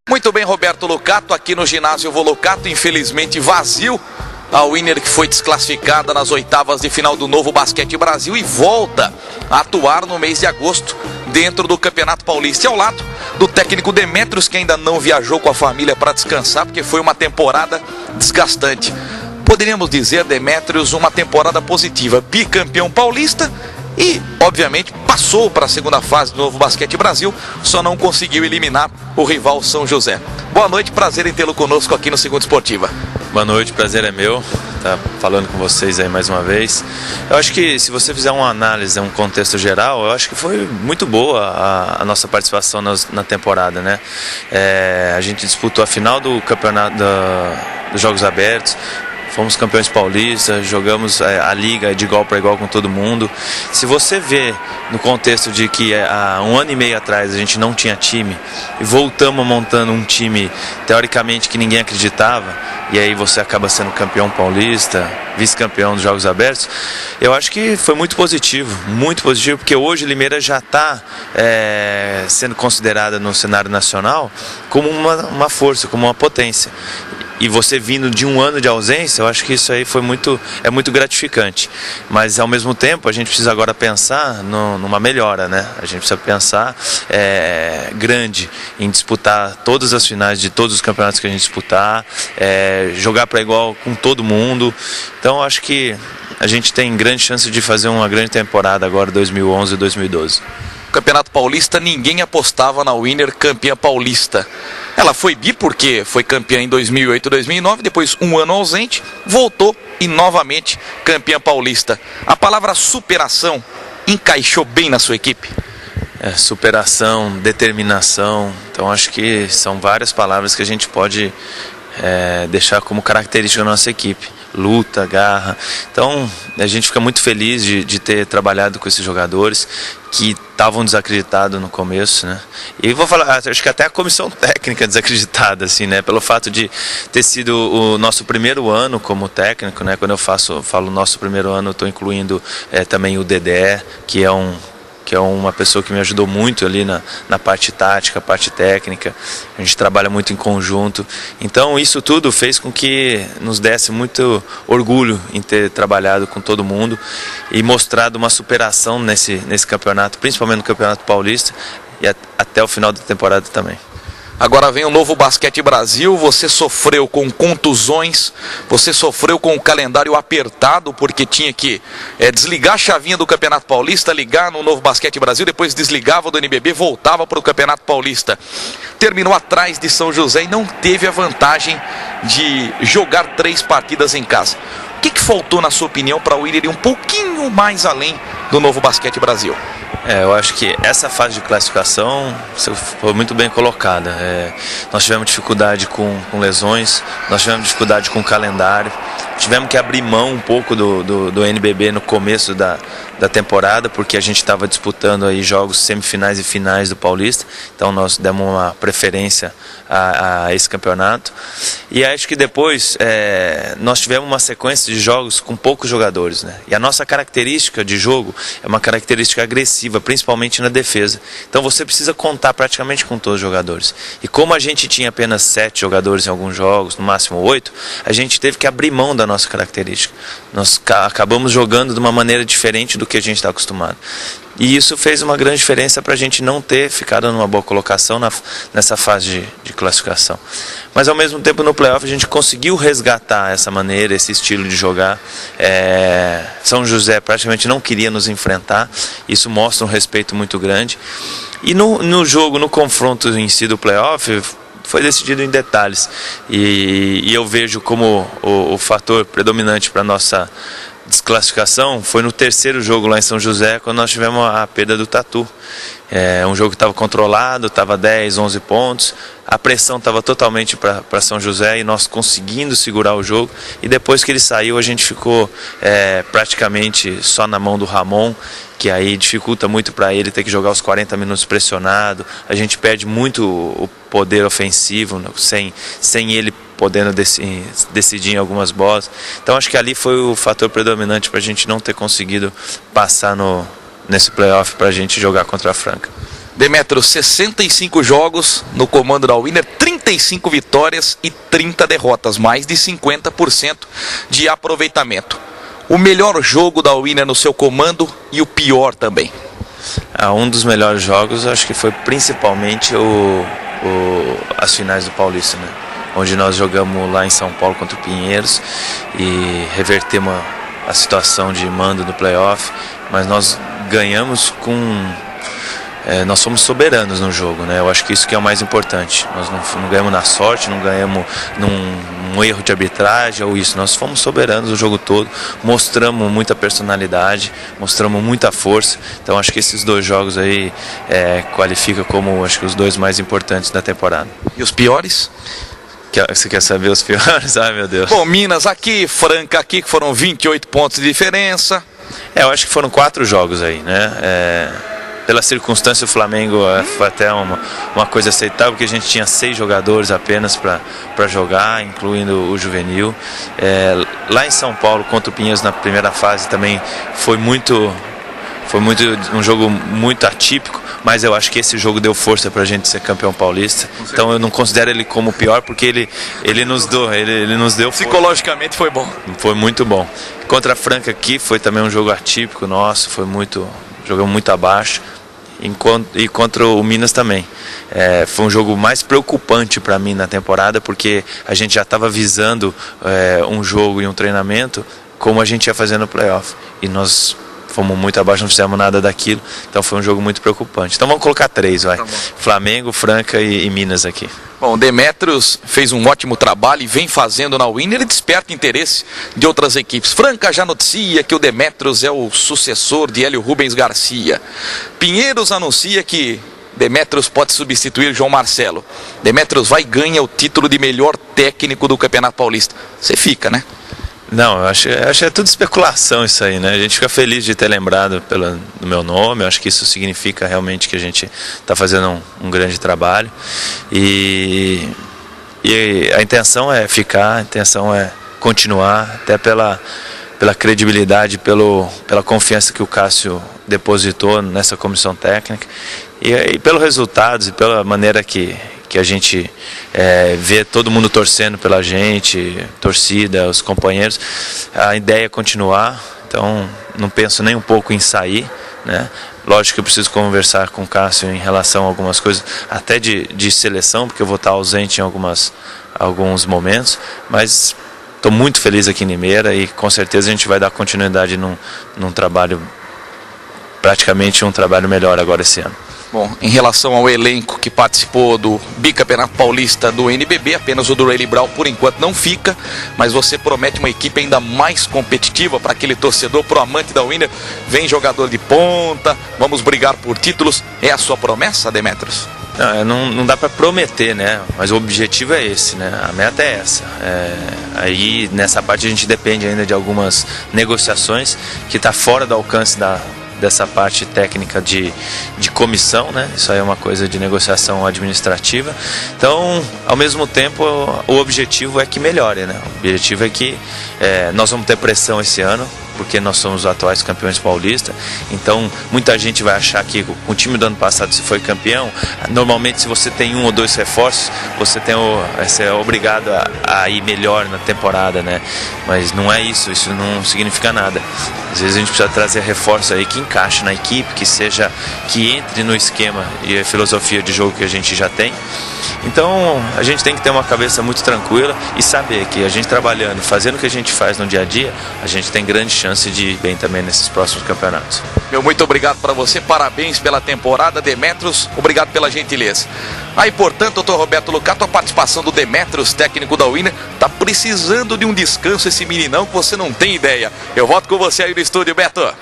Muito bem, Roberto Lucato, aqui no ginásio Volucato, infelizmente vazio. A Winner que foi desclassificada nas oitavas de final do Novo Basquete Brasil e volta a atuar no mês de agosto dentro do Campeonato Paulista. E ao lado do técnico Demetrios, que ainda não viajou com a família para descansar, porque foi uma temporada desgastante. Poderíamos dizer, Demetrios, uma temporada positiva, bicampeão paulista e, obviamente, passou para a segunda fase do Novo Basquete Brasil, só não conseguiu eliminar o rival São José. Boa noite, prazer em tê-lo conosco aqui no Segunda Esportiva. Boa noite, prazer é meu estar falando com vocês aí mais uma vez. Eu acho que se você fizer uma análise, um contexto geral, eu acho que foi muito boa a nossa participação na temporada, né? A gente disputou a final do campeonato dos Jogos Abertos. Fomos campeões paulistas, jogamos a liga de igual para igual com todo mundo. Se você vê no contexto de que há um ano e meio atrás a gente não tinha time e voltamos montando um time teoricamente que ninguém acreditava, e aí você acaba sendo campeão paulista, vice-campeão dos Jogos Abertos, eu acho que foi muito positivo, porque hoje Limeira já está sendo considerada no cenário nacional como uma força, como uma potência. E você vindo de um ano de ausência, eu acho que isso aí é muito gratificante. Mas ao mesmo tempo a gente precisa agora pensar numa melhora, né? A gente precisa pensar grande em disputar todas as finais de todos os campeonatos que a gente disputar, jogar para igual com todo mundo. Então eu acho que a gente tem grande chance de fazer uma grande temporada agora 2011 e 2012. Campeonato Paulista, ninguém apostava na Winner campeã paulista. Ela foi bi porque foi campeã em 2008 e 2009, depois um ano ausente, voltou e novamente campeã paulista. A palavra superação encaixou bem na sua equipe? Superação, determinação, então acho que são várias palavras que a gente pode deixar como característica da nossa equipe. Luta, garra. Então a gente fica muito feliz de ter trabalhado com esses jogadores que estavam desacreditados no começo, né? E vou falar, acho que até a comissão técnica desacreditada, assim, né? Pelo fato de ter sido o nosso primeiro ano como técnico, né? Quando eu falo nosso primeiro ano, eu estou incluindo também o Dedé, que é uma pessoa que me ajudou muito ali na parte tática, parte técnica. A gente trabalha muito em conjunto. Então isso tudo fez com que nos desse muito orgulho em ter trabalhado com todo mundo e mostrado uma superação nesse campeonato, principalmente no Campeonato Paulista e até o final da temporada também. Agora vem o Novo Basquete Brasil, você sofreu com contusões, você sofreu com o calendário apertado, porque tinha que desligar a chavinha do Campeonato Paulista, ligar no Novo Basquete Brasil, depois desligava do NBB, voltava para o Campeonato Paulista. Terminou atrás de São José e não teve a vantagem de jogar 3 partidas em casa. O que faltou, na sua opinião, para o Winner ir um pouquinho mais além do Novo Basquete Brasil? Eu acho que essa fase de classificação foi muito bem colocada. Nós tivemos dificuldade com lesões, nós tivemos dificuldade com o calendário, tivemos que abrir mão um pouco do NBB no começo da temporada, porque a gente estava disputando aí jogos semifinais e finais do Paulista, então nós demos uma preferência a esse campeonato. E acho que depois nós tivemos uma sequência de jogos com poucos jogadores, né? E a nossa característica de jogo é uma característica agressiva, principalmente na defesa. Então você precisa contar praticamente com todos os jogadores. E como a gente tinha apenas 7 jogadores em alguns jogos, no máximo 8, a gente teve que abrir mão da nossa característica. Nós acabamos jogando de uma maneira diferente do que a gente está acostumado. E isso fez uma grande diferença para a gente não ter ficado numa boa colocação nessa fase de classificação. Mas ao mesmo tempo no playoff a gente conseguiu resgatar essa maneira, esse estilo de jogar. São José praticamente não queria nos enfrentar, isso mostra um respeito muito grande. E no jogo, no confronto em si do playoff, foi decidido em detalhes. E eu vejo como o fator predominante para a nossa desclassificação foi no terceiro jogo lá em São José, quando nós tivemos a perda do Tatu. Um jogo que estava controlado, estava 10, 11 pontos, a pressão estava totalmente para São José e nós conseguindo segurar o jogo, e depois que ele saiu a gente ficou praticamente só na mão do Ramon, que aí dificulta muito para ele ter que jogar os 40 minutos pressionado. A gente perde muito o poder ofensivo, sem ele podendo decidir em algumas bolas. Então acho que ali foi o fator predominante para a gente não ter conseguido passar nesse playoff, para a gente jogar contra a Franca. Demetrios, 65 jogos no comando da Winner, 35 vitórias e 30 derrotas, mais de 50% de aproveitamento. O melhor jogo da Winner no seu comando e o pior também? Um dos melhores jogos, acho que foi principalmente as finais do Paulista, né? Onde nós jogamos lá em São Paulo contra o Pinheiros e revertemos a situação de mando no playoff, mas nós ganhamos nós fomos soberanos no jogo, né? Eu acho que isso que é o mais importante. Nós não ganhamos na sorte, não ganhamos num erro de arbitragem ou isso. Nós fomos soberanos o jogo todo, mostramos muita personalidade, mostramos muita força. Então acho que esses dois jogos aí qualificam como acho que os dois mais importantes da temporada. E os piores? Você quer saber os piores? Ai, meu Deus. Bom, Minas aqui, Franca aqui, que foram 28 pontos de diferença. Eu acho que foram 4 jogos aí, né? Pela circunstância, o Flamengo foi até uma coisa aceitável, porque a gente tinha 6 jogadores apenas para jogar, incluindo o juvenil. Lá em São Paulo, contra o Pinheiros na primeira fase, também foi um jogo muito atípico, mas eu acho que esse jogo deu força para a gente ser campeão paulista. Então eu não considero ele como pior, porque ele nos deu psicologicamente foi bom. Foi muito bom. Contra a Franca aqui foi também um jogo atípico nosso, jogamos muito abaixo. E contra o Minas também. Foi um jogo mais preocupante para mim na temporada, porque a gente já estava visando um jogo e um treinamento como a gente ia fazer no playoff. E nós fomos muito abaixo, não fizemos nada daquilo. Então foi um jogo muito preocupante. Então vamos colocar 3, vai. Tá, Flamengo, Franca e Minas aqui. Bom, o Demetrios fez um ótimo trabalho e vem fazendo na Winner e desperta interesse de outras equipes. Franca já noticia que o Demetrios é o sucessor de Hélio Rubens Garcia. Pinheiros anuncia que Demetrios pode substituir João Marcelo. Demetrios vai e ganha o título de melhor técnico do Campeonato Paulista. Você fica, né? Não, eu acho que é tudo especulação isso aí, né? A gente fica feliz de ter lembrado do meu nome. Eu acho que isso significa realmente que a gente está fazendo um grande trabalho. E a intenção é ficar, a intenção é continuar, até pela credibilidade, pela confiança que o Cássio depositou nessa comissão técnica e pelos resultados e pela maneira que a gente vê todo mundo torcendo pela gente, torcida, os companheiros. A ideia é continuar, então não penso nem um pouco em sair, né? Lógico que eu preciso conversar com o Cássio em relação a algumas coisas, até de seleção, porque eu vou estar ausente em alguns momentos, mas estou muito feliz aqui em Limeira e com certeza a gente vai dar continuidade num trabalho, praticamente um trabalho melhor agora esse ano. Bom, em relação ao elenco que participou do bicampeonato paulista do NBB, apenas o do Rayleigh Brown por enquanto não fica, mas você promete uma equipe ainda mais competitiva para aquele torcedor, para o amante da Winner. Vem jogador de ponta, vamos brigar por títulos. É a sua promessa, Demetrios? Não dá para prometer, né? Mas o objetivo é esse, né? A meta é essa. Aí nessa parte a gente depende ainda de algumas negociações que está fora do alcance dessa parte técnica de comissão, né? Isso aí é uma coisa de negociação administrativa. Então, ao mesmo tempo, o objetivo é que melhore, né? O objetivo é que nós vamos ter pressão esse ano, porque nós somos os atuais campeões paulistas. Então, muita gente vai achar que com o time do ano passado se foi campeão. Normalmente, se você tem 1 ou 2 reforços, você é obrigado a ir melhor na temporada, né? Mas não é isso não significa nada. Às vezes a gente precisa trazer reforços aí que encaixe na equipe, que entre no esquema e a filosofia de jogo que a gente já tem. Então a gente tem que ter uma cabeça muito tranquila e saber que a gente trabalhando, fazendo o que a gente faz no dia a dia, a gente tem grande chance de ir bem também nesses próximos campeonatos. Muito obrigado para você, parabéns pela temporada, Demetrios, obrigado pela gentileza. Aí, portanto, doutor Roberto Lucato, a participação do Demetrios, técnico da Winner, tá precisando de um descanso esse meninão que você não tem ideia. Eu volto com você aí no estúdio, Beto.